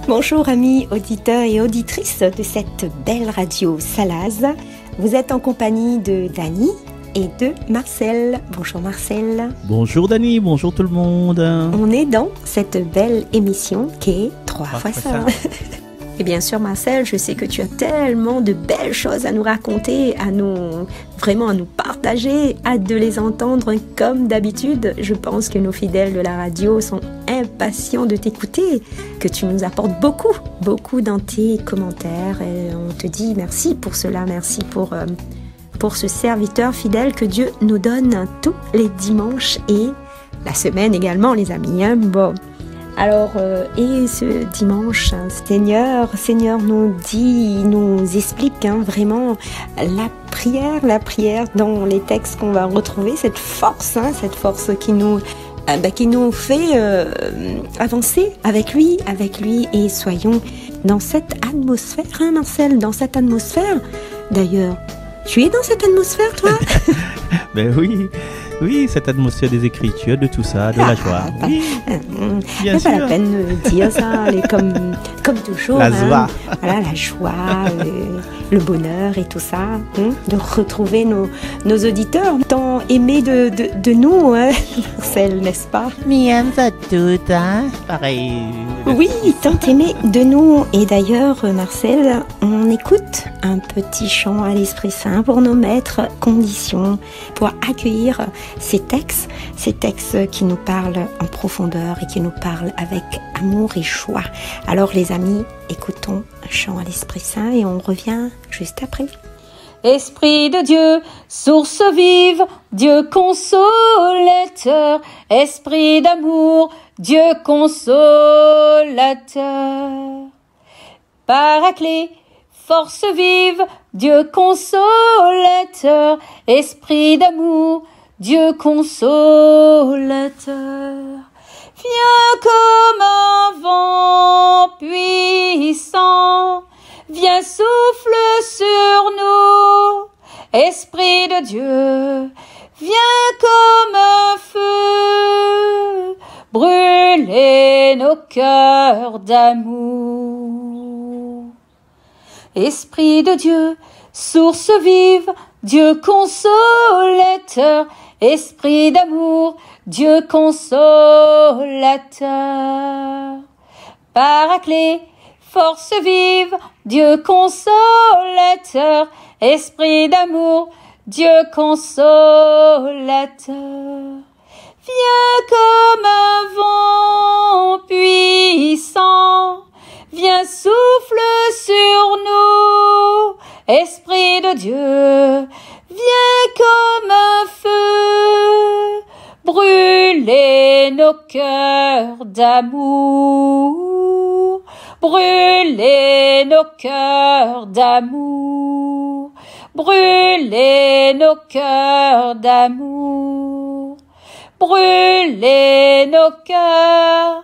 Bonjour amis auditeurs et auditrices de cette belle radio Salaz. Vous êtes en compagnie de Dany et de Marcel. Bonjour Marcel. Bonjour Dany, bonjour tout le monde. On est dans cette belle émission qui est 3 fois ça. Et bien sûr Marcel, je sais que tu as tellement de belles choses à nous raconter, à nous partager, hâte de les entendre comme d'habitude. Je pense que nos fidèles de la radio sont impatients de t'écouter, que tu nous apportes beaucoup dans tes commentaires. Et on te dit merci pour cela, merci pour ce serviteur fidèle que Dieu nous donne tous les dimanches et la semaine également les amis. Bon. Alors, et ce dimanche, Seigneur nous explique vraiment la prière dans les textes qu'on va retrouver, cette force qui nous fait avancer avec lui, et soyons dans cette atmosphère, Marcel, dans cette atmosphère. D'ailleurs, tu es dans cette atmosphère, toi? Ben oui, cette atmosphère des Écritures, de tout ça, de la joie. Oui, bien sûr. Pas la peine de dire ça, comme toujours. La joie. Voilà, la joie, le bonheur et tout ça. De retrouver nos auditeurs, tant aimés de nous, Marcel, n'est-ce pas? Miam ça tout, pareil. Oui, tant aimés de nous. Et d'ailleurs, Marcel, on écoute un petit chant à l'Esprit Saint pour nous mettre conditions, pour accueillir ces textes qui nous parlent en profondeur et qui nous parlent avec amour et joie. Alors les amis, écoutons un chant à l'Esprit Saint et on revient juste après. Esprit de Dieu, source vive, Dieu consolateur, esprit d'amour, Dieu consolateur. Paraclet, force vive, Dieu consolateur, esprit d'amour, Dieu consolateur. Viens comme un vent puissant, viens souffle sur nous, esprit de Dieu, viens comme un feu, brûler nos cœurs d'amour. Esprit de Dieu, source vive, Dieu consolateur, esprit d'amour, Dieu consolateur. Paraclet, force vive, Dieu consolateur, esprit d'amour, Dieu consolateur. Viens comme un vent puissant, viens souffle sur nous, esprit de Dieu, viens comme un feu, brûler nos cœurs d'amour, brûler nos cœurs d'amour, brûler nos cœurs d'amour, brûler nos cœurs.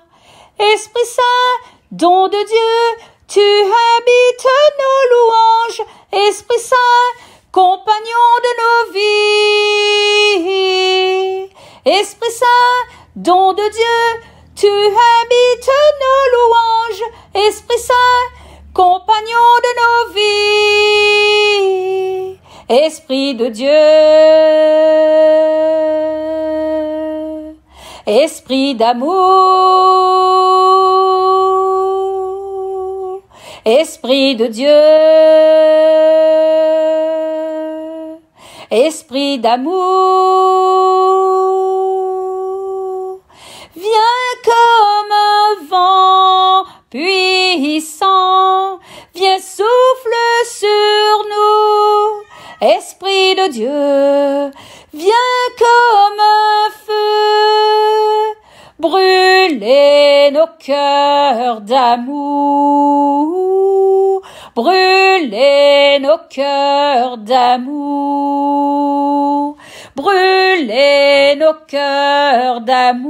Esprit Saint, don de Dieu, tu habites nos louanges, Esprit Saint, compagnon de nos vies. Esprit Saint, don de Dieu, tu habites nos louanges, Esprit Saint, compagnon de nos vies. Esprit de Dieu, esprit d'amour, esprit de Dieu, esprit d'amour, viens comme un vent puissant, viens souffle sur nous, esprit de Dieu, viens comme un feu, brûler nos cœurs d'amour, brûler nos cœurs d'amour, brûler nos cœurs d'amour,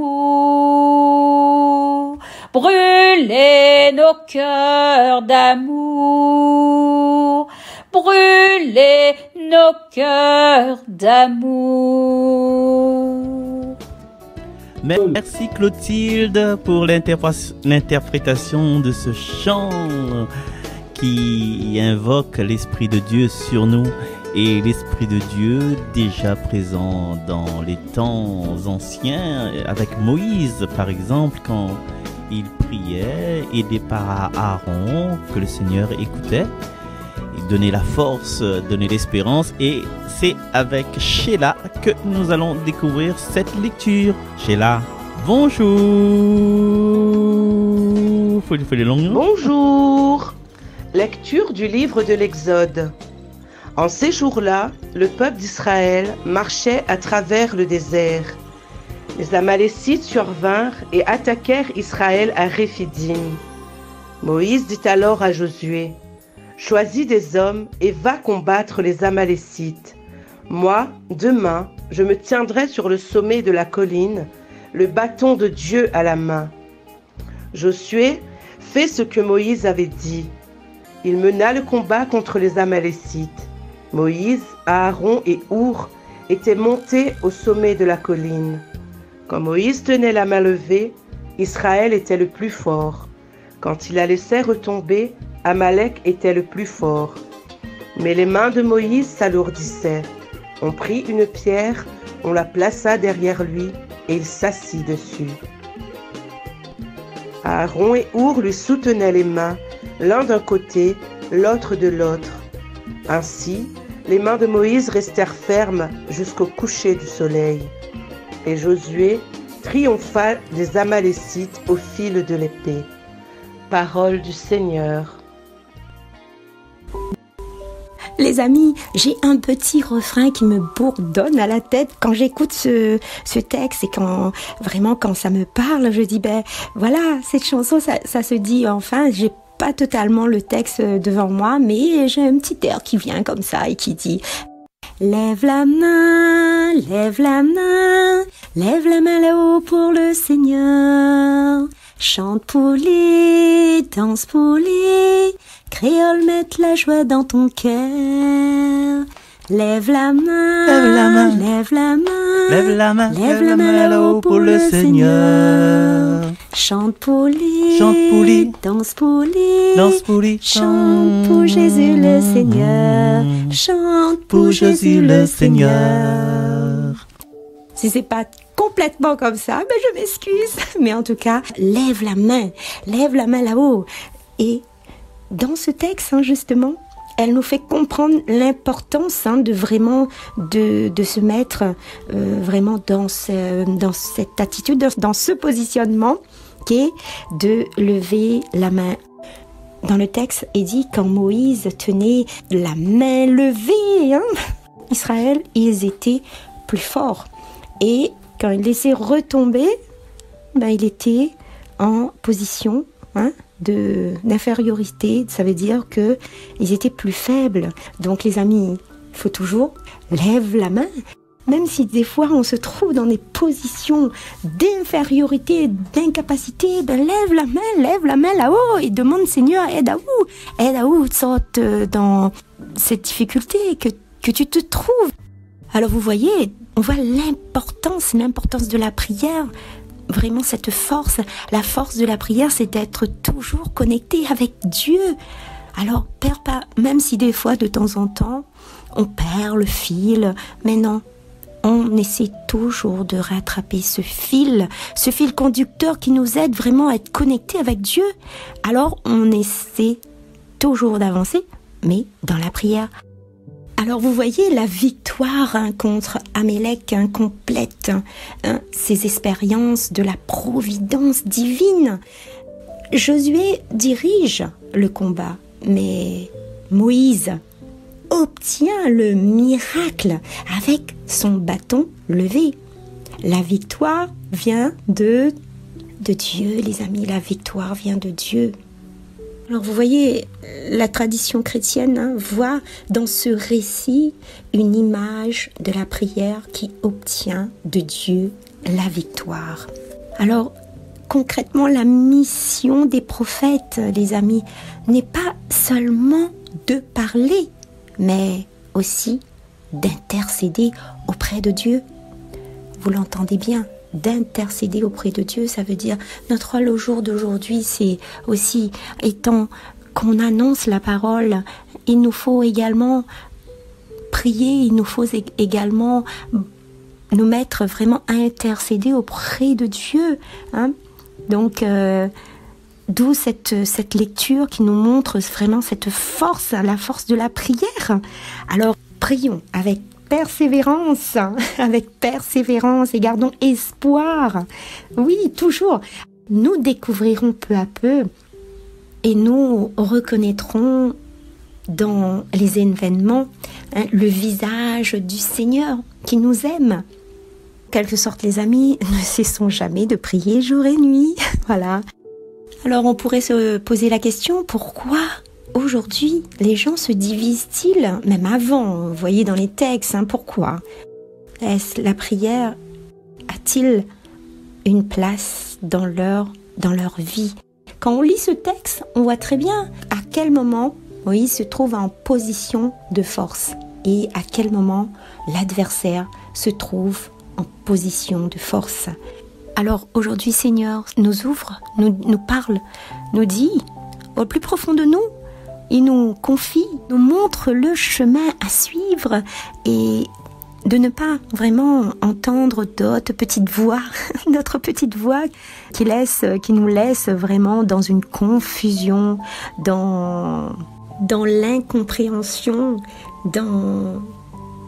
brûler nos cœurs d'amour, brûler nos cœurs d'amour. Merci Clotilde pour l'interprétation de ce chant qui invoque l'Esprit de Dieu sur nous et l'Esprit de Dieu déjà présent dans les temps anciens avec Moïse par exemple quand il priait aidé par Aaron que le Seigneur écoutait. Donner la force, donner l'espérance et c'est avec Sheila que nous allons découvrir cette lecture. Sheila, bonjour. Bonjour. Lecture du livre de l'Exode. En ces jours-là, le peuple d'Israël marchait à travers le désert. Les Amalécites survinrent et attaquèrent Israël à Réphidim. Moïse dit alors à Josué: choisis des hommes et va combattre les Amalécites. Moi, demain, je me tiendrai sur le sommet de la colline, le bâton de Dieu à la main. Josué fait ce que Moïse avait dit. Il mena le combat contre les Amalécites. Moïse, Aaron et Our étaient montés au sommet de la colline. Quand Moïse tenait la main levée, Israël était le plus fort. Quand il la laissait retomber, Amalek était le plus fort. Mais les mains de Moïse s'alourdissaient. On prit une pierre, on la plaça derrière lui et il s'assit dessus. Aaron et Our lui soutenaient les mains, l'un d'un côté, l'autre de l'autre. Ainsi, les mains de Moïse restèrent fermes jusqu'au coucher du soleil. Et Josué triompha des Amalécites au fil de l'épée. Parole du Seigneur. Les amis, j'ai un petit refrain qui me bourdonne à la tête quand j'écoute ce texte et quand ça me parle, je dis voilà, cette chanson ça se dit enfin, j'ai pas totalement le texte devant moi, mais j'ai un petit air qui vient comme ça et qui dit: lève la main, lève la main, lève la main là-haut pour le Seigneur. Chante pour lui, danse pour lui, créole, mette la joie dans ton cœur. Lève la main, lève la main, lève la main, lève la main, lève la main là-haut pour le Seigneur. Chante pour lui, danse pour lui, chante pour Jésus le Seigneur. Chante pour Jésus le Seigneur. Si c'est pas complètement comme ça, je m'excuse. Mais en tout cas, lève la main là-haut. Et dans ce texte, justement, elle nous fait comprendre l'importance de vraiment de se mettre vraiment dans cette attitude, dans ce positionnement qui est de lever la main. Dans le texte, il dit quand Moïse tenait la main levée, Israël, ils étaient plus forts. Et quand il laissait retomber, il était en position d'infériorité. Ça veut dire qu'ils étaient plus faibles. Donc les amis, il faut toujours lève la main. Même si des fois on se trouve dans des positions d'infériorité, d'incapacité, lève la main là-haut et demande: Seigneur, aide à où sorte dans cette difficulté que tu te trouves. Alors vous voyez, on voit l'importance de la prière. Vraiment cette force, la force de la prière, c'est d'être toujours connecté avec Dieu. Alors, perds pas, même si des fois, de temps en temps, on perd le fil, mais non, on essaie toujours de rattraper ce fil conducteur qui nous aide vraiment à être connecté avec Dieu. Alors, on essaie toujours d'avancer, mais dans la prière. Alors vous voyez la victoire contre Amalek complète, ces expériences de la providence divine. Josué dirige le combat, mais Moïse obtient le miracle avec son bâton levé. La victoire vient de Dieu, les amis, la victoire vient de Dieu. Alors vous voyez, la tradition chrétienne voit dans ce récit une image de la prière qui obtient de Dieu la victoire. Alors concrètement, la mission des prophètes, les amis, n'est pas seulement de parler, mais aussi d'intercéder auprès de Dieu. Vous l'entendez bien, d'intercéder auprès de Dieu. Ça veut dire notre rôle au jour d'aujourd'hui, c'est aussi, étant qu'on annonce la parole, il nous faut également prier, il nous faut également nous mettre vraiment à intercéder auprès de Dieu. Donc, d'où cette lecture qui nous montre vraiment cette force, la force de la prière. Alors, prions avec persévérance et gardons espoir. Oui, toujours. Nous découvrirons peu à peu et nous reconnaîtrons dans les événements le visage du Seigneur qui nous aime. En quelque sorte, les amis, ne cessons jamais de prier jour et nuit. Voilà. Alors on pourrait se poser la question, pourquoi aujourd'hui les gens se divisent-ils, même avant, vous voyez dans les textes, pourquoi? La prière a-t-il une place dans leur vie? Quand on lit ce texte, on voit très bien à quel moment Moïse se trouve en position de force et à quel moment l'adversaire se trouve en position de force. Alors aujourd'hui, Seigneur nous ouvre, nous parle, nous dit au plus profond de nous, il nous confie, nous montre le chemin à suivre et de ne pas vraiment entendre d'autres petites voix, notre petite voix qui nous laisse vraiment dans une confusion, dans l'incompréhension, dans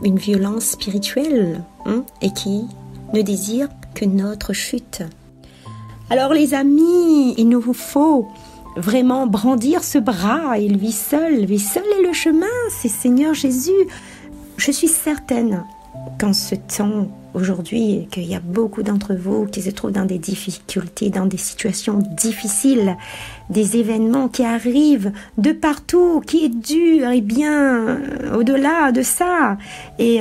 une violence spirituelle et qui ne désire que notre chute. Alors les amis, il nous faut vraiment brandir ce bras et lui seul est le chemin, c'est Seigneur Jésus. Je suis certaine qu'en ce temps aujourd'hui, qu'il y a beaucoup d'entre vous qui se trouvent dans des difficultés, dans des situations difficiles, des événements qui arrivent de partout, qui est dur et bien au-delà de ça. Et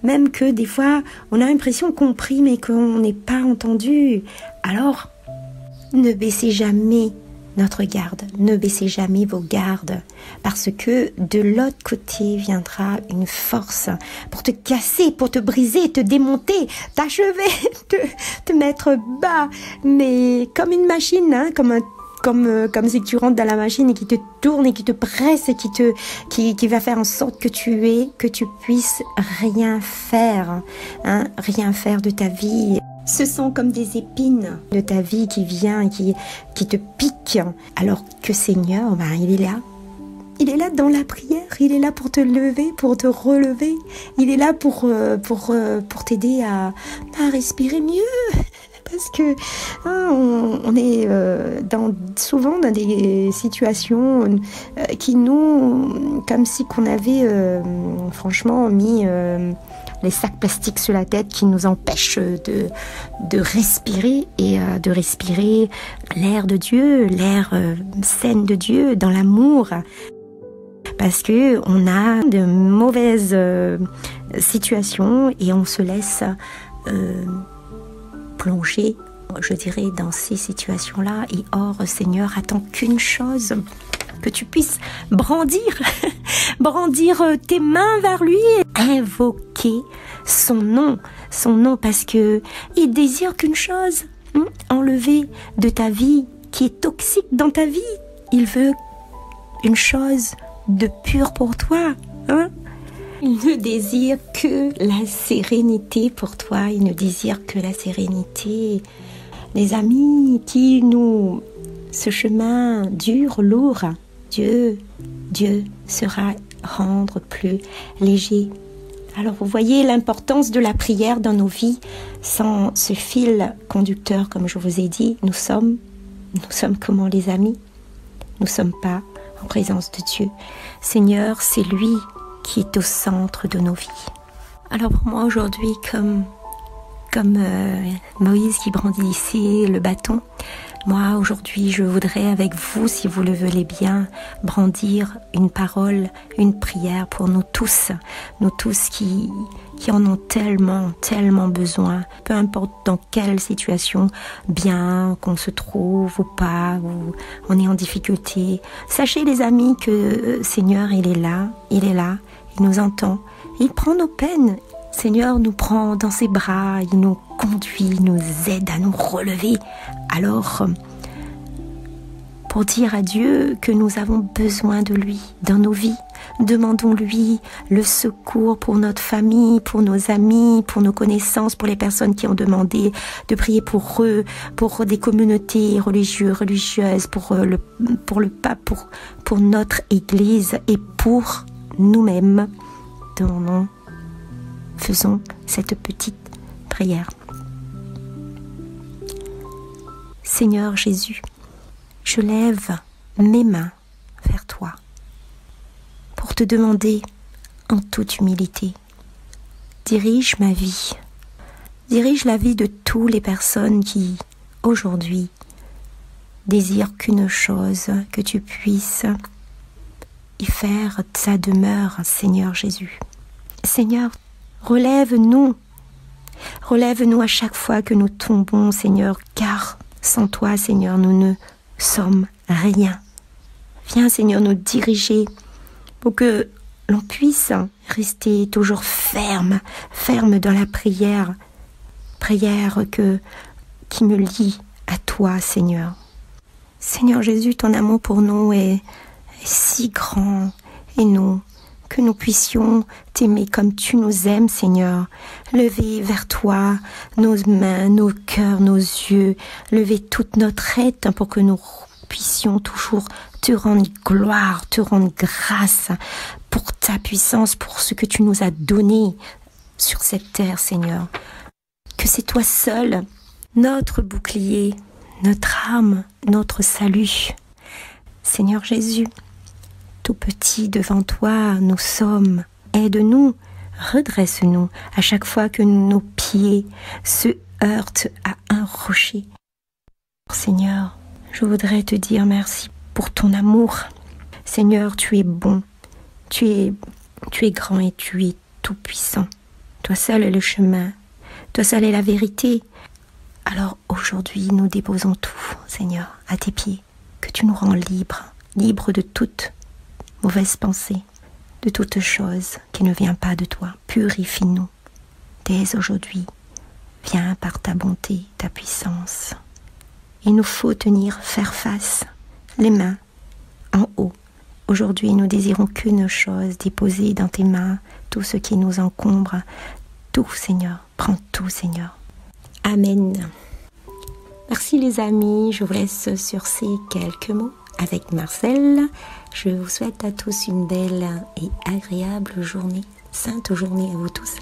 même que des fois, on a l'impression qu'on prie mais qu'on n'est pas entendu. Alors, ne baissez jamais notre garde, ne baissez jamais vos gardes, parce que de l'autre côté viendra une force pour te casser, pour te briser, te démonter, t'achever, te mettre bas, mais comme une machine, comme si tu rentres dans la machine et qui te tourne et qui te presse et qui va faire en sorte que tu puisses rien faire de ta vie. Ce sont comme des épines de ta vie qui vient, qui te piquent, alors que Seigneur, il est là. Il est là dans la prière, il est là pour te lever, pour te relever. Il est là pour t'aider à respirer mieux. Parce que on est souvent dans des situations qui nous, comme si qu'on avait franchement mis les sacs plastiques sur la tête qui nous empêchent de respirer et de respirer l'air de Dieu, l'air sain de Dieu, dans l'amour. Parce que on a de mauvaises situations et on se laisse plonger, je dirais, dans ces situations-là. Et or, Seigneur attend qu'une chose, que tu puisses brandir tes mains vers lui, invoquer son nom, parce que il désire qu'une chose, enlever de ta vie qui est toxique dans ta vie. Il veut une chose de pure pour toi, Il ne désire que la sérénité pour toi. Il ne désire que la sérénité. Les amis qui nous... Ce chemin dur, lourd, Dieu sera rendre plus léger. Alors vous voyez l'importance de la prière dans nos vies. Sans ce fil conducteur, comme je vous ai dit, nous sommes comment les amis? Nous ne sommes pas en présence de Dieu. Seigneur, c'est lui qui est au centre de nos vies. Alors pour moi aujourd'hui, comme Moïse qui brandissait le bâton, moi aujourd'hui je voudrais avec vous, si vous le voulez bien, brandir une parole, une prière pour nous tous qui en ont tellement besoin, peu importe dans quelle situation, bien qu'on se trouve ou pas, ou on est en difficulté. Sachez les amis que Seigneur il est là, il nous entend, il prend nos peines, Seigneur nous prend dans ses bras, il nous conduit, il nous aide à nous relever. Alors, pour dire à Dieu que nous avons besoin de lui dans nos vies, demandons-lui le secours pour notre famille, pour nos amis, pour nos connaissances, pour les personnes qui ont demandé de prier pour eux, pour des communautés religieuses, pour le pape, pour notre Église et pour nous-mêmes. Faisons cette petite prière. Seigneur Jésus, je lève mes mains vers toi pour te demander en toute humilité, dirige ma vie, dirige la vie de toutes les personnes qui, aujourd'hui, désirent qu'une chose, que tu puisses y faire ta demeure, Seigneur Jésus. Seigneur, relève-nous à chaque fois que nous tombons, Seigneur, car sans toi, Seigneur, nous ne sommes rien. Viens, Seigneur, nous diriger pour que l'on puisse rester toujours ferme dans la prière qui me lie à toi, Seigneur. Seigneur Jésus, ton amour pour nous est si grand et que nous puissions t'aimer comme tu nous aimes, Seigneur. Lever vers toi nos mains, nos cœurs, nos yeux, lever toute notre aide pour que nous puissions toujours te rendre gloire, te rendre grâce pour ta puissance, pour ce que tu nous as donné sur cette terre, Seigneur. Que c'est toi seul, notre bouclier, notre âme, notre salut. Seigneur Jésus, tout petit devant toi, nous sommes. Aide-nous, redresse-nous à chaque fois que nos pieds se heurtent à un rocher. Seigneur, je voudrais te dire merci pour ton amour. Seigneur, tu es bon, tu es grand et tu es tout puissant. Toi seul est le chemin, toi seul est la vérité. Alors aujourd'hui, nous déposons tout, Seigneur, à tes pieds, que tu nous rends libres de toute mauvaise pensée, de toute chose qui ne vient pas de toi. Purifie-nous dès aujourd'hui. Viens par ta bonté, ta puissance. Il nous faut faire face, les mains en haut. Aujourd'hui, nous désirons qu'une chose, déposer dans tes mains tout ce qui nous encombre. Tout, Seigneur. Prends tout, Seigneur. Amen. Merci les amis. Je vous laisse sur ces quelques mots avec Marcel. Je vous souhaite à tous une belle et agréable journée. Sainte journée à vous tous.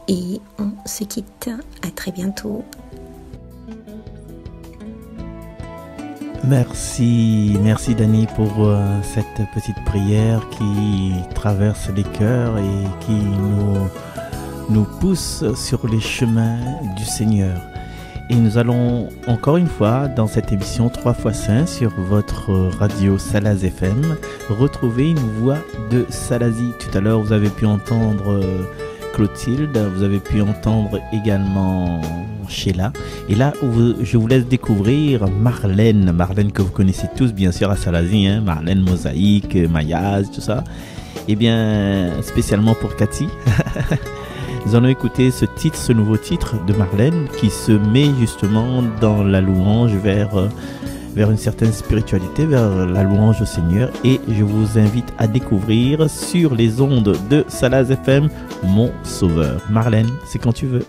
Et on se quitte. À très bientôt. Merci Dani pour cette petite prière qui traverse les cœurs et qui nous pousse sur les chemins du Seigneur. Et nous allons encore une fois dans cette émission 3x5 sur votre radio Salaz FM retrouver une voix de Salazie. Tout à l'heure vous avez pu entendre Clotilde, vous avez pu entendre également Sheila. Et là, je vous laisse découvrir Marlène que vous connaissez tous bien sûr à Salazie, hein, Marlène Mosaïque, Mayaz, tout ça. Et bien, spécialement pour Cathy. Nous allons écouter ce nouveau titre de Marlène qui se met justement dans la louange vers une certaine spiritualité, vers la louange au Seigneur. Et je vous invite à découvrir sur les ondes de Salaz FM, Mon Sauveur. Marlène, c'est quand tu veux.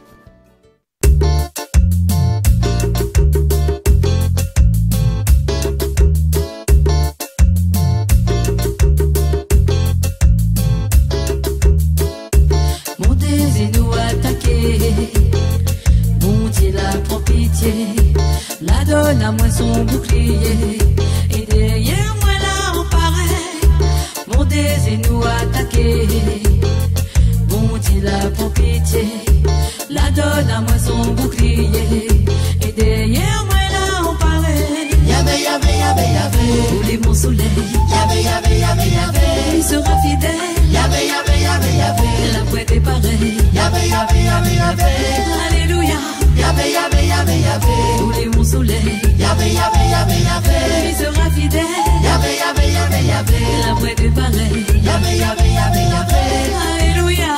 La donne à moi son bouclier et derrière moi là on paraît. Mon désir nous attaquer. Bon Dieu la pour pitié. La donne à moi son bouclier et derrière moi là on paraît. Yahvé, pour les bons soleils. Yahvé, il sera fidèle. Yahvé, la pointe est pareille. Yahvé, alléluia. Yahvé, tous les bons soleils. Yahvé, il sera fidèle. Yahvé, la pointe est pareille. Yahvé, alléluia.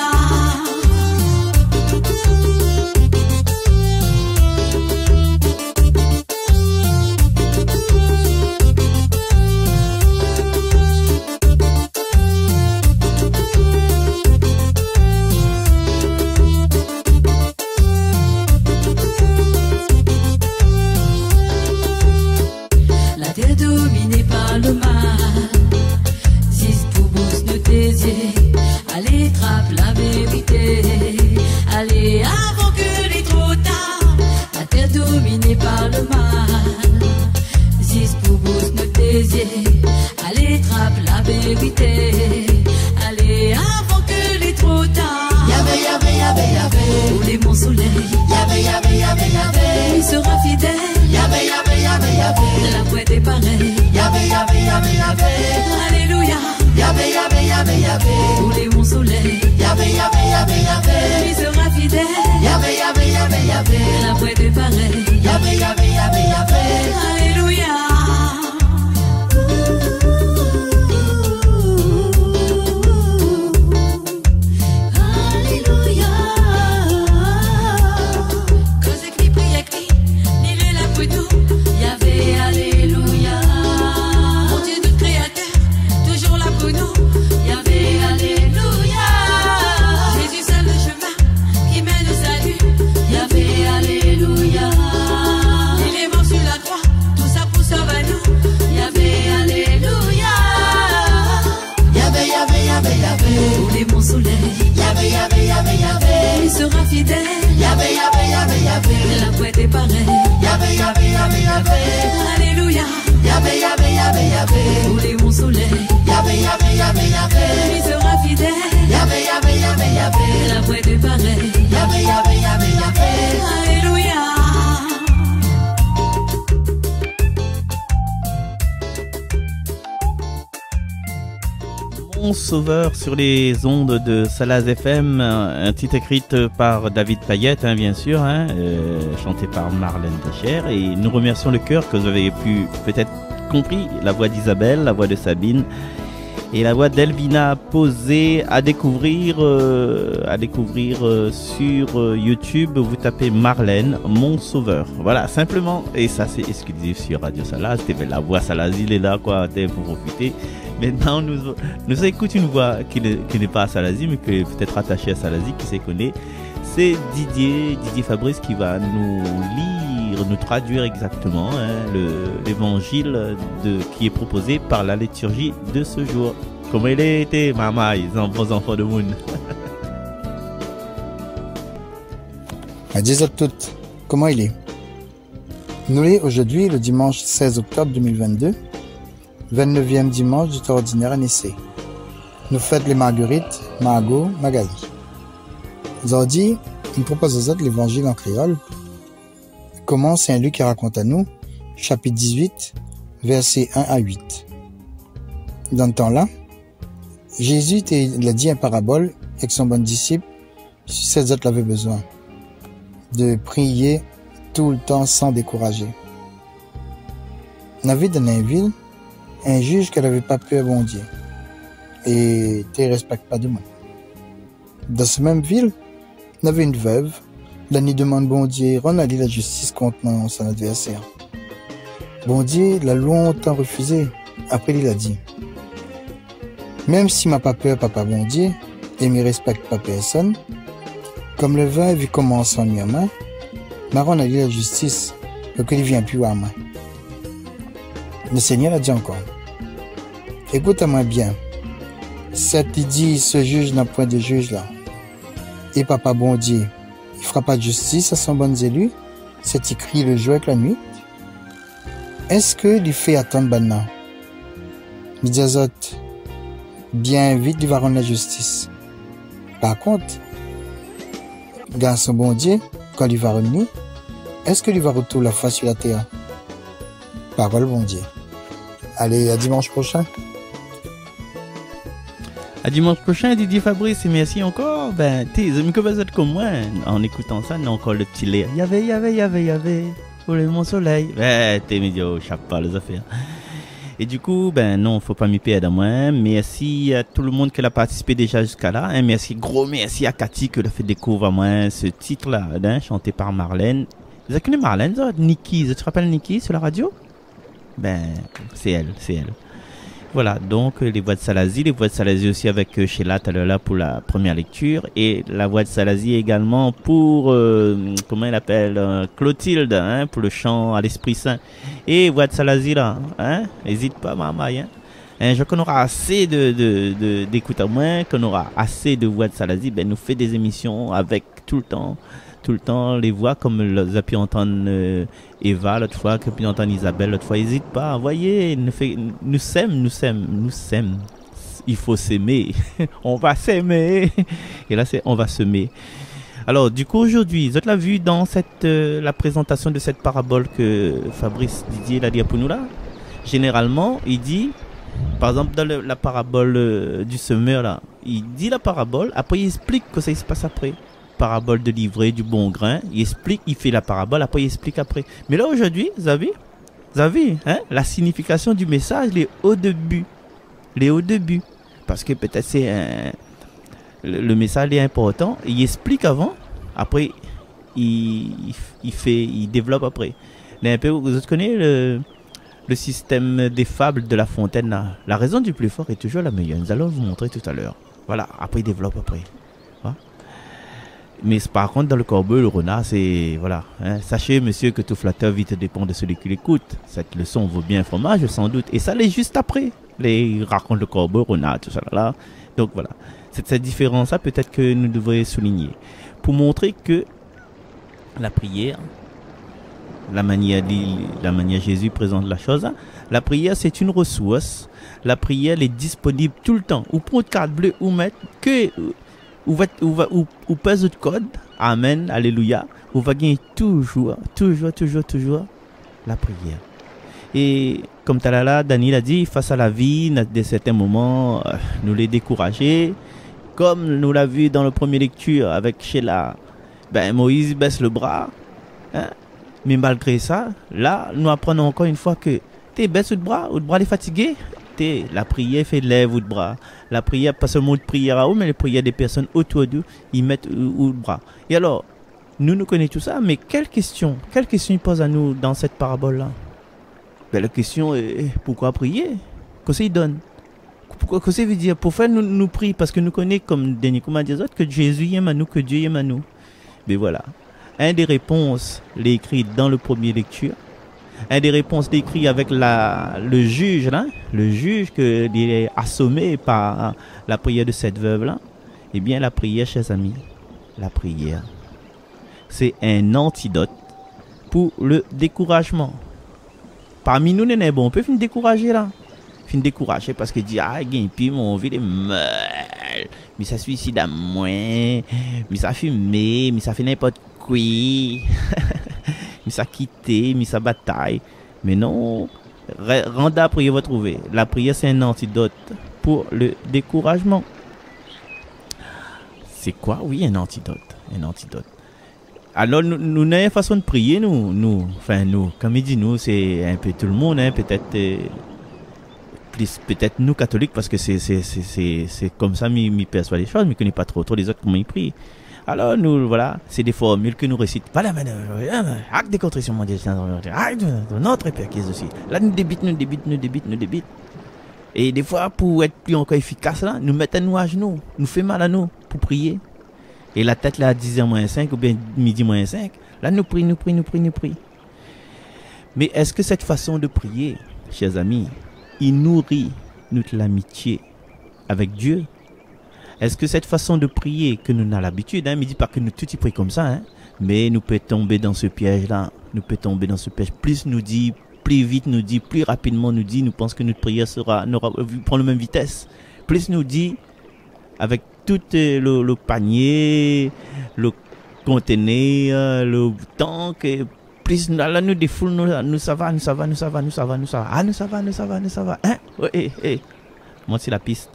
fidèle. Yahvé, Yahvé, Yahvé, Yahvé. La poète est pareille. Yahvé, Yahvé, Yahvé, Yahvé. Alléluia. Yahvé, Yahvé, Yahvé, Yahvé. Couler mon soleil. Yahvé, Yahvé, Yahvé, Yahvé. Lui sera fidèle. Yahvé, Yahvé, Yahvé, Yahvé. La poète est pareille. Yahvé, Yahvé, Yahvé, Yahvé. Alléluia. Mon soleil, Yahvé, Yahvé, Yahvé, Yahvé, il sera fidèle. Yahvé, Yahvé, Yahvé, Yahvé, la poète est pareille. Yahvé, Yahvé, Yahvé, Yahvé, alléluia. Yahvé, Yahvé, Yahvé, Yahvé, couler mon soleil. Yahvé, Yahvé, Yahvé, Yahvé, il sera fidèle. Yahvé, Yahvé, Yahvé, Yahvé, la poète est pareille. Yahvé, Yahvé, Yahvé, Yahvé, alléluia. Sauveur sur les ondes de Salaz FM, un titre écrit par David Payette, bien sûr, chanté par Marlène Tacher. Et nous remercions le chœur que vous avez pu peut-être compris, la voix d'Isabelle, la voix de Sabine et la voix d'Elvina Posé à découvrir sur YouTube. Vous tapez Marlène, mon sauveur. Voilà, simplement. Et ça, c'est exclusif sur Radio Salaz. La voix Salaz, il est là, quoi, pour profiter. Maintenant, nous écoutons une voix qui n'est pas à Salazie, mais qui est peut-être attachée à Salazie, qui s'y connaît. C'est Didier Fabrice qui va nous lire, nous traduire exactement l'évangile qui est proposé par la liturgie de ce jour. Comment il était, maman, vos enfants de monde. Adieu à toutes. Comment il est? Nous sommes aujourd'hui le dimanche 16 octobre 2022. 29e dimanche du temps ordinaire à Nissé. Nous fêtons les Marguerites, Margot, Magali. Aujourd'hui, nous proposons l'évangile en créole. Comment Saint-Luc raconte à nous, chapitre 18, versets 1 à 8. Dans ce temps-là, Jésus l'a dit en parabole avec son bon disciple, si ces autres avaient besoin, de prier tout le temps sans décourager. Dans la ville de Nainville, un juge qui n'avait pas peur bon Dieu et ne respecte pas de moi. Dans cette même ville, il y avait une veuve, l'année demande bon Dieu, rend la justice contre son adversaire. Bon Dieu l'a longtemps refusé. Après, il a dit, même si m'a pas peur papa bon Dieu et ne respecte pas personne, comme le veuve il commence en mieux main, m'a rend la justice pour qu'il ne vienne plus à main. Le Seigneur a dit encore, écoute-moi bien, cette dit ce juge n'a point de juge là. Et papa bon Dieu, il fera pas de justice à son bon élu, c'est écrit le jour avec la nuit. Est-ce que il fait attendre maintenant? Il dit aux autres, bien vite il va rendre la justice. Par contre, garçon bon Dieu, quand il va revenir, est-ce qu'il va retourner la face sur la terre? Parole bon Dieu. Allez, à dimanche prochain. À dimanche prochain, Didier Fabrice, et merci encore. T'es amis comme vous êtes comme moi, en écoutant ça, on a encore le petit lait. Y'avait, pour mon soleil. T'es médio, chape pas les affaires. Et du coup, non, faut pas m'y perdre à moi. Merci à tout le monde qui a participé déjà jusqu'à là. Merci, gros merci à Cathy qui a fait découvrir à moi ce titre-là, chanté par Marlène. Vous avez connu Marlène, ça? Nikki, tu te rappelles Nikki sur la radio? C'est elle. Voilà, donc les voix de Salazie aussi avec Sheila tout à l'heure là pour la première lecture, et la voix de Salazie également pour, comment elle appelle, Clotilde, pour le chant à l'Esprit Saint. Et voix de Salazie là, n'hésite pas maman, je qu'on aura assez d'écoute à moi, qu'on aura assez de voix de Salazie, nous fait des émissions avec tout le temps les voix, comme vous avez pu entendre Eva l'autre fois, que pu entendre Isabelle l'autre fois. N'hésite pas, voyez, nous s'aime. Il faut s'aimer. On va s'aimer. Et là, on va semer. Alors, du coup, aujourd'hui, vous l'avez vu dans la présentation de cette parabole que Fabrice Didier l'a dit pour nous là. Généralement, il dit, par exemple, dans la parabole du semeur là, il dit la parabole, après il explique que ça se passe après. Parabole de l'ivraie, du bon grain, il explique, il fait la parabole, après il explique après. Mais là, aujourd'hui, vous avez vu, hein, la signification du message, les hauts début. Parce que peut-être c'est le message est important, il explique avant, après il développe après. Mais un peu, vous connaissez le système des fables de La Fontaine là. La raison du plus fort est toujours la meilleure. Nous allons vous montrer tout à l'heure. Voilà, après il développe après. Voilà. Mais par contre dans le corbeau, le renard, c'est voilà. Hein. Sachez monsieur que tout flatteur vite dépend de celui qui l'écoute. Cette leçon vaut bien fromage sans doute. Et ça l'est juste après. Les raconte le corbeau, le renard, tout ça là. Donc voilà. C'est cette différence-là peut-être que nous devrions souligner. Pour montrer que la prière, la manière Jésus présente la chose, hein, la prière c'est une ressource. La prière elle est disponible tout le temps. Ou pour une carte bleue, ou mettre que ou pèse de code. Amen, alléluia. Ou va gagner toujours la prière. Et comme Talala, Daniel a dit, face à la vie, de certains moments, nous les décourager. Comme nous l'avons vu dans la première lecture avec Sheila, Moïse baisse le bras. Hein? Mais malgré ça, là, nous apprenons encore une fois que tu baisses le bras est fatigué. La prière fait lève ou de bras. La prière, pas seulement de prière à eux, mais les prières des personnes autour d'eux, ils mettent ou le bras. Et alors, nous connaissons tout ça, mais quelle question il pose à nous dans cette parabole-là? La question est pourquoi prier? Qu'est-ce qu'il donne? Qu'est-ce que veut dire? Pour faire nous prier, parce que nous connaissons, comme Denis Kouma dit, que Jésus aime à nous, que Dieu aime à nous. Mais voilà. Un des réponses, l'écrit dans le premier lecture. Un des réponses décrit avec le juge, là, le juge qui est assommé par la prière de cette veuve-là. Eh bien, la prière, chers amis, la prière, c'est un antidote pour le découragement. Parmi nous, on peut finir décourager là. Finir décourager parce que dit, mon vie est mal. Mais ça suicide à moi. Mais ça fume, mais ça fait n'importe quoi. Mais ça quitté, mais ça bataille. Mais non, rendez la prière, vous trouver. La prière, c'est un antidote pour le découragement. C'est quoi? Oui, un antidote. Alors, nous avons une façon de prier, nous, comme il dit, nous, c'est un peu tout le monde, hein, peut-être nous catholiques, parce que c'est comme ça, m'y perçoit les choses, mais que n'est pas trop les autres, comment ils prient. Alors, nous, voilà, c'est des formules que nous récitons. Voilà, acte de contrition, mon Dieu, acte de notre Père qui est aussi. Là, nous débite. Et des fois, pour être plus encore efficace, là, nous mettons à genoux, nous fait mal à nous pour prier. Et la tête là à 10h-5 ou bien midi-5, là, nous prie. Mais est-ce que cette façon de prier, chers amis, il nourrit notre amitié avec Dieu? Est-ce que cette façon de prier que nous avons l'habitude, hein, ne dit pas que nous tous y prions comme ça, hein, mais nous pouvons tomber dans ce piège-là, plus nous dit, plus vite nous dit, plus rapidement nous dit, nous pensons que notre prière prend la même vitesse. Plus nous dit, avec tout le panier, le conteneur, le tank, plus là nous défoule, nous ça va. Ah, nous ça va. Hein? Ouais, moi c'est la piste.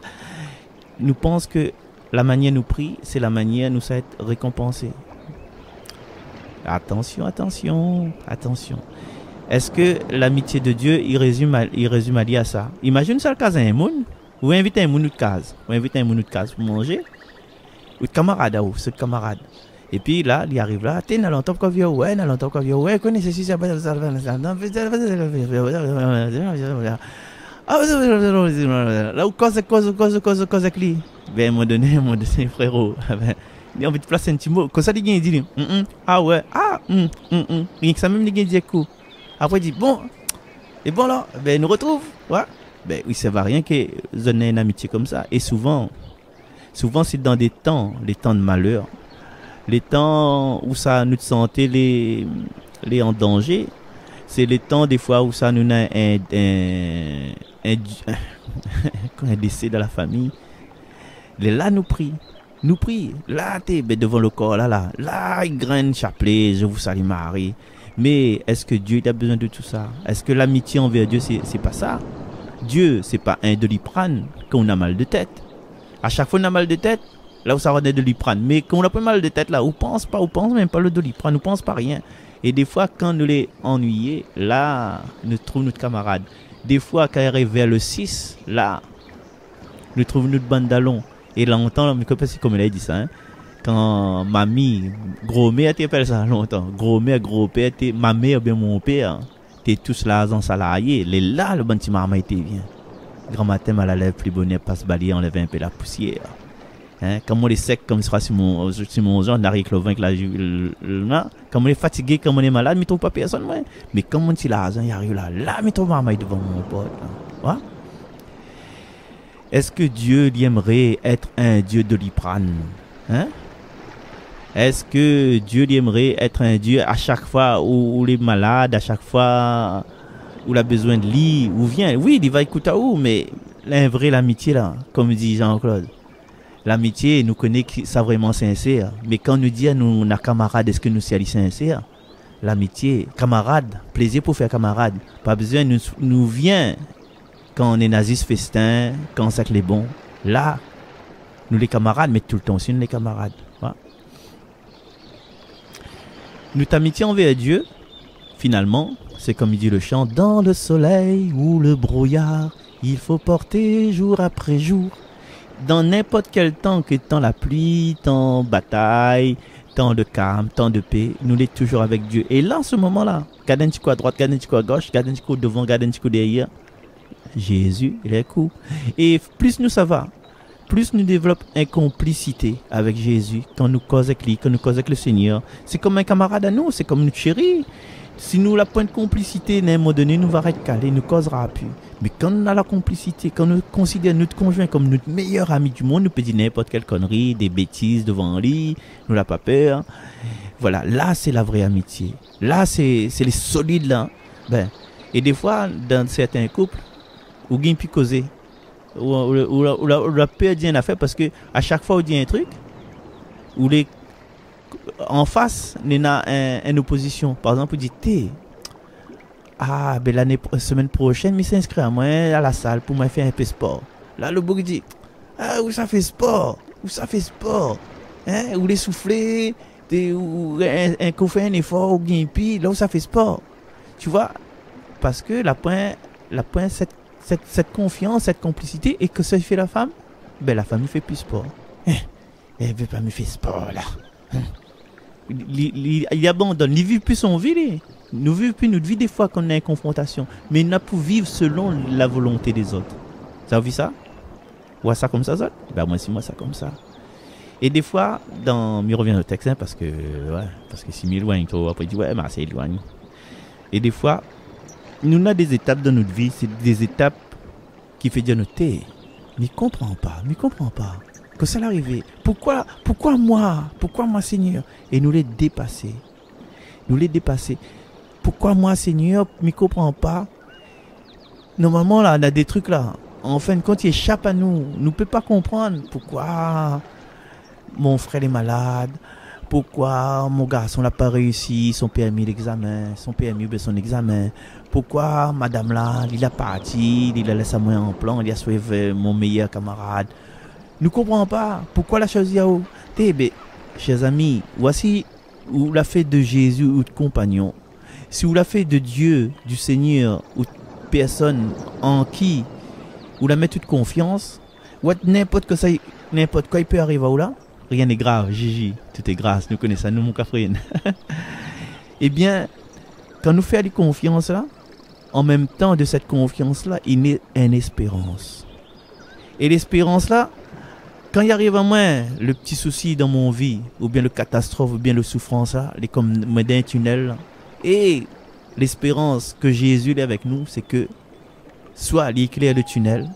Nous pensons que la manière nous prie, c'est la manière nous être récompensés. Attention. Est-ce que l'amitié de Dieu, il résume à dire ça? Imagine ça le cas d'un monde, ou inviter un monde de case, pour manger, ou de camarade, ce camarade. Et puis là, il arrive là, t'es dans l'entente qu'on vient, connaissez si ça va, là où cause avec lui. Ben, mon donné, frérot. Il a envie de placer un petit mot. Comme ça, il dit, ah ouais, rien que ça même, il dit, coup. Après, il dit, bon, et bon là, ben, nous retrouve. Ouais. Ben, oui, ça va rien que donner une amitié comme ça. Et souvent, c'est dans les temps de malheur, les temps où ça nous sentait les en danger. C'est les temps des fois où ça nous a un décès dans la famille. Là nous prie. nous prie. Là, t'es devant le corps, là, il graine chapelet, je vous salue Marie. Mais est-ce que Dieu il a besoin de tout ça? Est-ce que l'amitié envers Dieu, c'est pas ça? Dieu, c'est pas un Doliprane quand on a mal de tête. À chaque fois qu'on a mal de tête, là où ça va être Doliprane. Mais quand on a pas mal de tête, là, on pense même pas le Doliprane, on pense pas rien. Et des fois, quand nous les ennuyés, là, nous trouvons notre camarade. Des fois, quand il arrive vers le 6, là, nous trouvons notre bandalon. Et là, on entend, c'est comme elle a dit ça, hein? Quand mamie, gros-mère, tu appelles ça longtemps. Gros-mère, gros-père, ma mère, bien mon père, t'es tous là, en salarié. Les là, le bon petit maman était bien. Grand matin, mal à lèvre, plus bonnet, passe balayer, enlève un peu la poussière. Hein? Comme on est sec, comme il sera sur mon genre, on arrive avec la comme on est fatigué, comme on est malade, mais trouve pas personne, ouais. Mais comme on est là, il arrive là, mais trouve maman devant mon pote. Ouais? Est-ce que Dieu aimerait être un Dieu de Doliprane? Hein? Est-ce que Dieu aimerait être un Dieu à chaque fois où il est malade, à chaque fois où il a besoin de lit, où vient? Oui, il va écouter à où, mais la vraie l'amitié là, comme dit Jean-Claude. L'amitié, nous connaît ça vraiment sincère. Mais quand nous dit à nous, nos camarades, est-ce que nous sommes sincères? L'amitié, camarade, plaisir pour faire camarade. Pas besoin, nous vient quand on est nazis festin, quand c'est que les bons. Là, nous les camarades, mais tout le temps aussi nous les camarades. Voilà. Notre amitié envers Dieu, finalement, c'est comme il dit le chant, dans le soleil ou le brouillard, il faut porter jour après jour. Dans n'importe quel temps, que temps la pluie, temps bataille, temps de calme, temps de paix, nous sommes toujours avec Dieu. Et là, en ce moment-là, gardez un petit coup à droite, gardez un petit coup à gauche, gardez un petit coup devant, gardez un petit coup derrière. Jésus, il est cool. Et plus nous ça va, plus nous développons une complicité avec Jésus, quand nous causons avec lui, quand nous causons avec le Seigneur. C'est comme un camarade à nous, c'est comme notre chéri. Si nous la point de complicité, à un moment donné, nous va être calé, nous causera plus. Mais quand on a la complicité, quand nous considérons notre conjoint comme notre meilleur ami du monde, nous peut dire n'importe quelle connerie, des bêtises devant lui, nous n'a pas peur. Voilà, là c'est la vraie amitié. Là c'est les solides là. Ben, et des fois, dans certains couples, où il y a pu causer, où la peur dit une affaire parce que à chaque fois où il dit un truc, où les en face, il y a une opposition. Par exemple, il dit semaine prochaine, je s'inscrit à moi à la salle pour me faire un peu de sport. Là, le bouc dit où ça fait sport? Où ça fait sport? Hein? Où les soufflés, où qu'on fait un effort, ou bien puis là où ça fait sport. Tu vois? Parce que la point cette confiance, cette complicité, et que ça fait la femme? Ben la femme ne fait plus sport. Elle veut pas me faire sport là. Il abandonne, il vit plus son vie. Nous vivons plus notre vie des fois qu'on a une confrontation, mais il n'a pas vivre selon la volonté des autres. Ça vous vu ça? Ou ça comme ça, ça? Ben moi si moi ça comme ça. Et des fois, je reviens au texte, hein, parce que si je m'éloigne trop, après je dis mais c'est éloigné. Et des fois, nous avons des étapes dans notre vie, c'est des étapes qui fait dire notre thé. Mais comprends pas. Que ça l'arrivée. Pourquoi moi, Seigneur? Et nous les dépasser. Pourquoi moi, Seigneur, ne comprends pas? Normalement, là, on a des trucs là. En fin de compte, ils échappent à nous. Nous ne pouvons pas comprendre pourquoi mon frère est malade. Pourquoi mon garçon n'a pas réussi son permis d'examen, son examen. Pourquoi madame là, il a parti, il a laissé moi en plan, il a suivi mon meilleur camarade. Nous ne comprenons pas pourquoi la chose y a où. Chers amis, voici où la fait de Jésus ou de compagnon. Si vous la fait de Dieu, du Seigneur, ou de personne en qui vous la mettez toute confiance, ou n'importe quoi il peut arriver où là, rien n'est grave, Gigi, tout est grâce, nous connaissons ça, nous mon cafrine. Eh bien, quand nous faisons confiance là, en même temps de cette confiance là, il y a une espérance. Et l'espérance là, quand il arrive à moi le petit souci dans mon vie, ou bien le catastrophe, ou bien le souffrance là, il est comme dans un tunnel là, et l'espérance que Jésus est avec nous, c'est que soit il éclaire le tunnel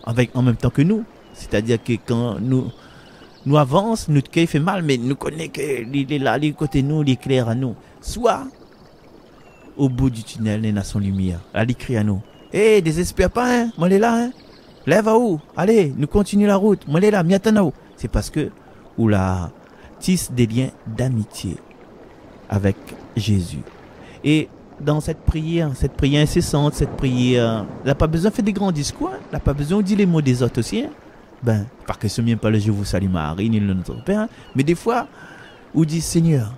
en même temps que nous. C'est-à-dire que quand nous avançons, notre cœur fait mal, mais nous connaissons qu'il est là, il est côté nous, il éclaire à nous. Soit au bout du tunnel, il y a son lumière. Là, il crie à nous. Désespère pas, hein, moi, il est là, hein. Lève à où? Allez, nous continuons la route. Moi, il est là, m'y attend à où? C'est parce que ou la tisse des liens d'amitié avec Jésus. Et dans cette prière incessante, cette prière, elle n'a pas besoin de faire des grands discours, elle n'a pas besoin de dire les mots des autres aussi. Ben, parce que ce n'est pas le je vous salue Marie, ni le notre Père, mais des fois, on dit Seigneur,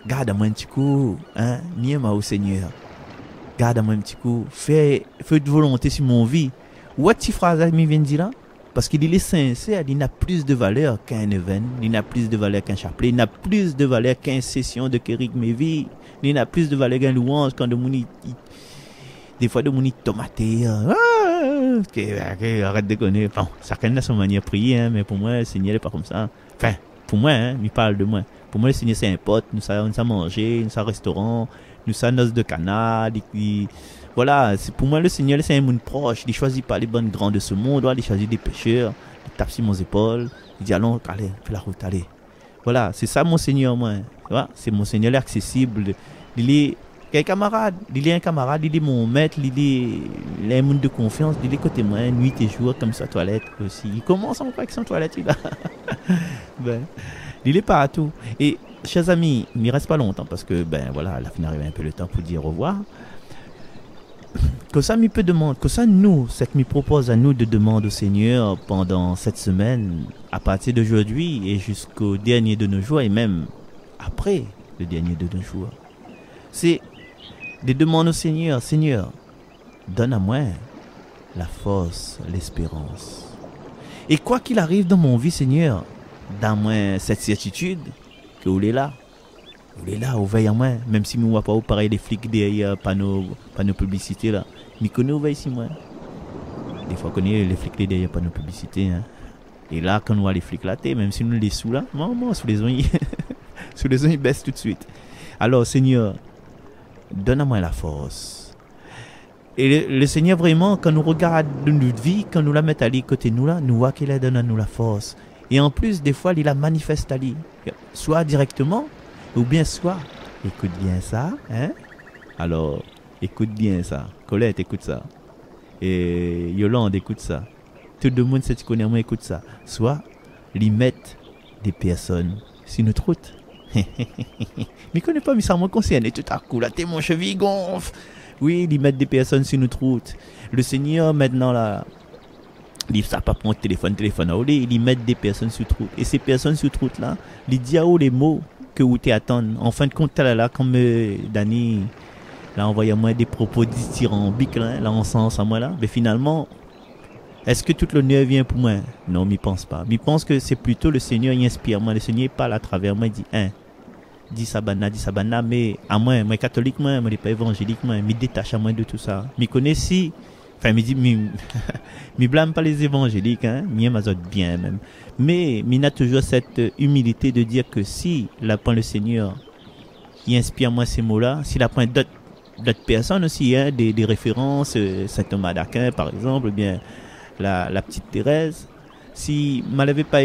garde-moi un petit coup, hein, niais-moi au Seigneur, garde-moi un petit coup, fais de volonté sur mon vie. What cette phrase là, vient de dire là? Parce qu'il est sincère, il n'a plus de valeur qu'un événement, il n'a plus de valeur qu'un chapelet, il n'a plus de valeur qu'une session de Kérik Mévi, il n'a plus de valeur qu'un louange quand de mon des fois de mon tomaté. Arrête de connaître. Bon, chacun a son manière de prier, hein, mais pour moi, le Seigneur n'est pas comme ça. Enfin, pour moi, hein, il parle de moi. Pour moi, le Seigneur, c'est un pote, nous savons manger, nous savons restaurant, nous savons noces de canard, voilà, pour moi, le Seigneur, c'est un monde proche. Il ne choisit pas les bonnes grands de ce monde. Il choisit des pécheurs. Il tape sur mon épaules. Il dit, allons, allez, fais la route, allez. Voilà, c'est ça mon Seigneur, moi. Voilà, c'est mon Seigneur accessible. Il est un camarade. Il est un camarade. Il est mon maître. Il est un monde de confiance. Il est côté moi, nuit et jour, comme sa toilette aussi. Il commence encore avec son toilette. Ben, il est partout. Et, chers amis, il ne reste pas longtemps parce que, ben voilà, à la fin, arrive un peu le temps pour dire au revoir. Que ça me peut demander, que ça me propose à nous de demander au Seigneur pendant cette semaine, à partir d'aujourd'hui et jusqu'au dernier de nos jours et même après le dernier de nos jours. C'est de demander au Seigneur, Seigneur, donne à moi la force, l'espérance. Et quoi qu'il arrive dans mon vie, Seigneur, donne-moi cette certitude que vous êtes là. Vous êtes là, vous veillez à moi, même si nous ne voyons pas pareil les flics derrière panneaux publicité là. Mais que nous veillons ici moi. Des fois qu'on est les flics derrière panneaux publicité. Hein. Et là, quand on voit les flics là, même si nous les sous là, maman, sous les ongles, sous les ongles, ils baissent tout de suite. Alors Seigneur, donne à moi la force. Et le Seigneur vraiment, quand nous regardons notre vie, quand nous la mettons à lui côté nous là, nous voit qu'il a donné à nous la force. Et en plus, des fois, il la manifeste à lui. Soit directement, ou bien soit, écoute bien ça, hein? Alors, écoute bien ça. Colette, écoute ça. Et Yolande, écoute ça. Tout le monde, si tu connais moi, écoute ça. Soit, lui mettre des personnes sur notre route. Mais je connais pas, mais ça me concerne. Et tout à coup, là, mon cheville gonfle. Oui, lui mettre des personnes sur notre route. Le Seigneur, maintenant, là, il ne pas prendre téléphone à ouler, il met des personnes sur route. Et ces personnes sur route là, il dit à où les mots que vous t'attendez. En fin de compte, là, comme Dani l'a envoyé à moi des propos dithyrambiques, là, en sens à moi là. Mais finalement, est-ce que tout l'honneur vient pour moi? Non, je ne pense pas. Je pense que c'est plutôt le Seigneur qui inspire moi. Le Seigneur parle à travers moi, il dit, dis sabana, mais à moi catholique, moi, je pas évangélique, moi, je détache à moi de tout ça. Je connais si. Enfin, je blâme pas les évangéliques, hein, je m'azote bien même. Mais il a toujours cette humilité de dire que si l'apprend le Seigneur, il inspire moi ces mots-là, s'il apprend d'autres personnes aussi, hein, des références, Saint Thomas d'Aquin par exemple, ou bien la petite Thérèse, si je n'avais pas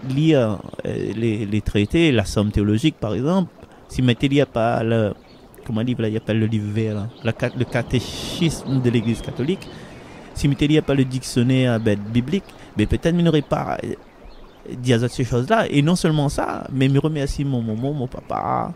lire les traités, la somme théologique par exemple, si je ne pas le... Comment livre là, il appelle le livre vert, le catéchisme de l'Église catholique. Si il n'y a pas le dictionnaire biblique, mais peut-être il n'aurait pas dit ces choses-là. Et non seulement ça, mais je remercie mon maman, mon papa,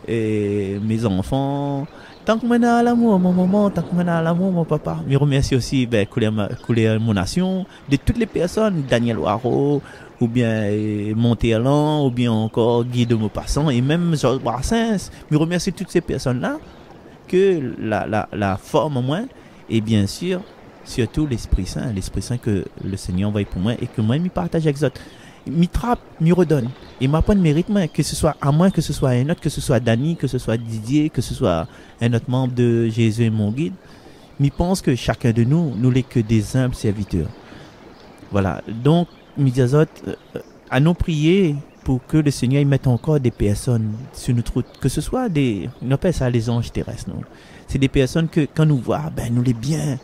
et mes enfants. Tant que je à l'amour, mon maman, tant que je à l'amour, mon papa. Je remercie aussi couler mon nation, de toutes les personnes, Daniel Waro, ou bien Monterland, ou bien encore Guy de Maupassant, et même Georges Brassens. Je remercie toutes ces personnes-là que la forme en moi, et bien sûr, surtout l'Esprit Saint que le Seigneur envoie pour moi, et que moi, je partage avec les autres. Je trappe, je redonne. Et je pas de mérite, moi, que ce soit à moi, que ce soit à un autre, que ce soit Dani, que ce soit Didier, que ce soit un autre membre de Jésus et mon guide. Je pense que chacun de nous n'est que des humbles serviteurs. Voilà. Donc, Midiazot, à nous prier pour que le Seigneur y mette encore des personnes sur notre route, que ce soit on appelle ça les anges terrestres, non? C'est des personnes que quand nous voient, nous les bien,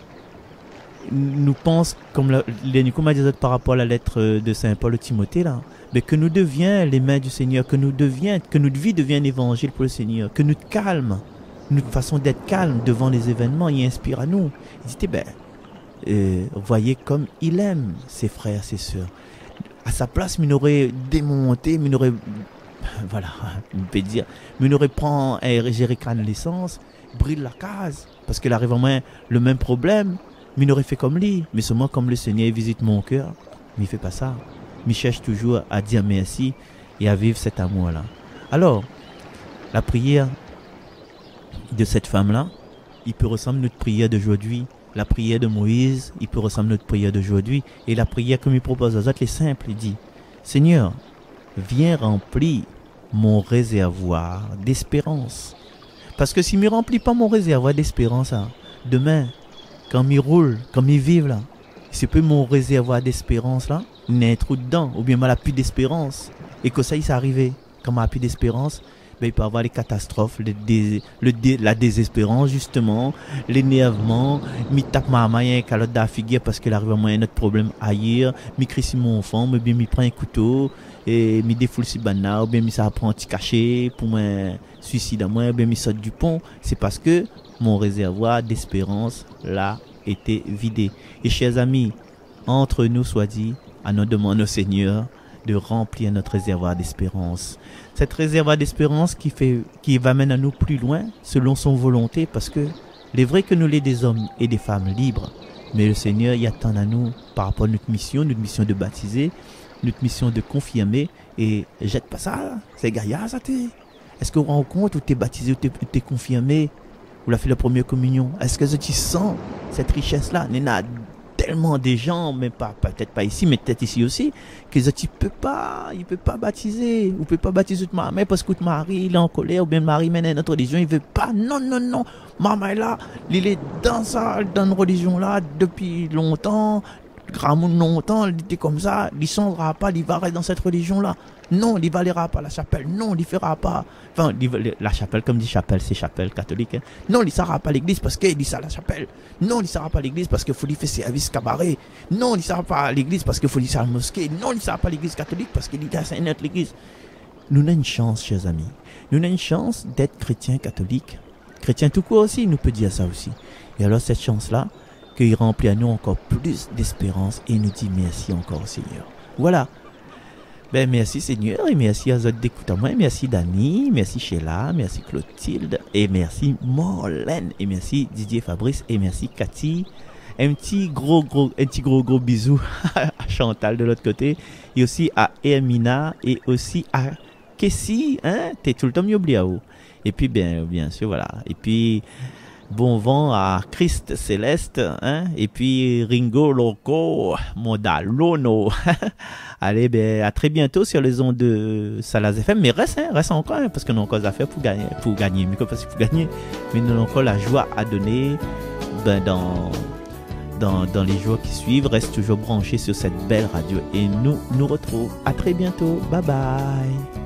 nous pensons, comme Midiazot par rapport à la lettre de Saint Paul au Timothée, là, mais que nous devions les mains du Seigneur, que notre vie devienne évangile pour le Seigneur, que notre calme, notre façon d'être calme devant les événements, il inspire à nous. Il dit, voyez comme il aime ses frères, ses sœurs. À sa place, il aurait démonté, il aurait, voilà, on peut dire, il aurait prend un jerrycan l'essence, brûle la case, parce qu'il arrive au moins le même problème, mais il aurait fait comme lui. Mais seulement comme le Seigneur visite mon cœur, mais il fait pas ça. Il cherche toujours à dire merci et à vivre cet amour-là. Alors, la prière de cette femme-là, il peut ressembler à notre prière d'aujourd'hui. La prière de Moïse, il peut ressembler à notre prière d'aujourd'hui. Et la prière que il propose aux autres, elle est simple. Il dit, Seigneur, viens remplir mon réservoir d'espérance. Parce que s'il ne me remplit pas mon réservoir d'espérance, hein, demain, quand il roule, quand il vive là, c'est peut mon réservoir d'espérance là, il y a un trou dedans, ou bien il n'a plus d'espérance. Et que ça, il s'est arrivé. Quand il n'a plus d'espérance, ben, il peut avoir les catastrophes, la désespérance justement, l'énervement, mi tape ma main un calotte de la figure parce qu'il arrive à moi un autre problème ailleurs, mi crie sur mon enfant, ou bien mi prend un couteau, et mi défoule si banana, ou bien mi ça prend un petit cachet pour moi suicide à moi, ou bien mi saute du pont. C'est parce que mon réservoir d'espérance là était vidé. Et chers amis, entre nous soit dit, à nous demander au Seigneur de remplir notre réservoir d'espérance. Cette réservoir d'espérance qui va mener à nous plus loin selon son volonté, parce que il est vrai que nous sommes des hommes et des femmes libres, mais le Seigneur y attend à nous par rapport à notre mission de baptiser, notre mission de confirmer, et jette pas ça, c'est gaillard ça t'es. Est-ce qu'on rend compte où t'es baptisé, où t'es confirmé, où l'as fait la première communion? Est-ce que tu sens cette richesse-là? Il y en a tellement des gens, mais peut-être pas ici, mais peut-être ici aussi, que il peut pas baptiser, ou peut pas baptiser toute maman parce que Marie il est en colère, ou bien Marie mène notre religion, il veut pas, non, maman est là, il est dans une religion là depuis longtemps, longtemps, il était comme ça, il ne changera pas, il va rester dans cette religion là. Non, il ne valera pas la chapelle. Non, il ne fera pas. Enfin, la chapelle, comme dit chapelle, c'est chapelle catholique. Hein. Non, il ne sera pas à l'église parce qu'il dit ça la chapelle. Non, il ne sera pas à l'église parce qu'il faut lui faire service cabaret. Non, il ne sera pas à l'église parce qu'il faut lui faire la mosquée. Non, il ne sera pas à l'église catholique parce qu'il dit que c'est notre église. Nous avons une chance, chers amis. Nous avons une chance d'être chrétiens catholiques. Chrétiens tout court aussi, il nous peut dire ça aussi. Et alors, cette chance-là, qu'il remplit à nous encore plus d'espérance et nous dit merci encore, Seigneur. Voilà. Ben, merci Seigneur, et merci à Zod d'écoute à moi, merci Dani, merci Sheila, merci Clotilde, et merci Morlène, et merci Didier Fabrice, et merci Cathy. Un petit gros bisou à Chantal de l'autre côté, et aussi à Hermina, et aussi à Kessie, hein, t'es tout le temps mieux oublié à vous. Et puis, bien sûr, voilà. Et puis, bon vent à Christ Céleste, hein, et puis Ringo Loco, Modalono. Allez, à très bientôt sur les ondes de Salaz FM, mais reste encore, hein, parce qu'on a encore des affaires pour gagner, mais parce qu'il faut gagner, mais nous avons encore la joie à donner, dans les jours qui suivent. Reste toujours branché sur cette belle radio, et nous retrouvons à très bientôt. Bye bye.